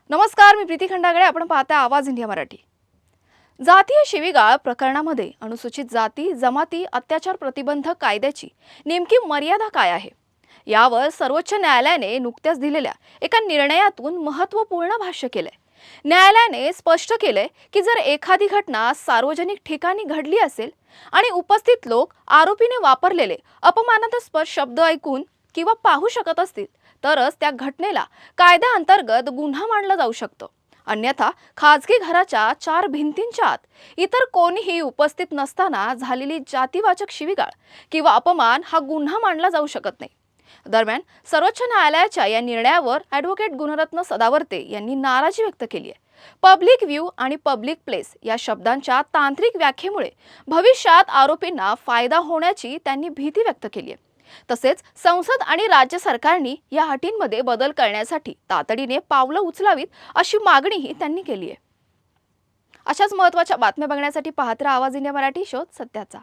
नमस्कार, मी प्रीती खंडागळे. आपण पाहताय आवाज इंडिया मराठी. जातीय शिवीगाळ प्रकरणामध्ये अनुसूचित जाती जमाती अत्याचार प्रतिबंधक कायद्याची नेमकी मर्यादा काय आहे, यावर सर्वोच्च न्यायालयाने नुकत्याच दिलेल्या एका निर्णयातून महत्त्वपूर्ण भाष्य केलंय. न्यायालयाने स्पष्ट केलंय की जर एखादी घटना सार्वजनिक ठिकाणी घडली असेल आणि उपस्थित लोक आरोपीने वापरलेले अपमानास्पद शब्द ऐकून किंवा पाहू शकत असतील तरच त्या घटनेला कायद्याअंतर्गत गुन्हा मानला जाऊ शकतो. अन्यथा खाजगी घराच्या चार भिंतींच्या आत इतर कोणीही उपस्थित नसताना झालेली जातीवाचक शिवीगाळ किंवा अपमान हा गुन्हा मानला जाऊ शकत नाही. दरम्यान सर्वोच्च न्यायालयाच्या या निर्णयावर ॲडव्होकेट गुणरत्न सदावर्ते यांनी नाराजी व्यक्त केली आहे. पब्लिक व्ह्यू आणि पब्लिक प्लेस या शब्दांच्या तांत्रिक व्याख्येमुळे भविष्यात आरोपींना फायदा होण्याची त्यांनी भीती व्यक्त केली आहे. तसेच संसद आणि राज्य सरकारनी या अटींमध्ये बदल करण्यासाठी तातडीने पावलं उचलावीत अशी मागणीही त्यांनी केली आहे. अशाच महत्त्वाच्या बातम्या बघण्यासाठी पाहत राहा आवाज इंडिया मराठी, शोध सत्याचा.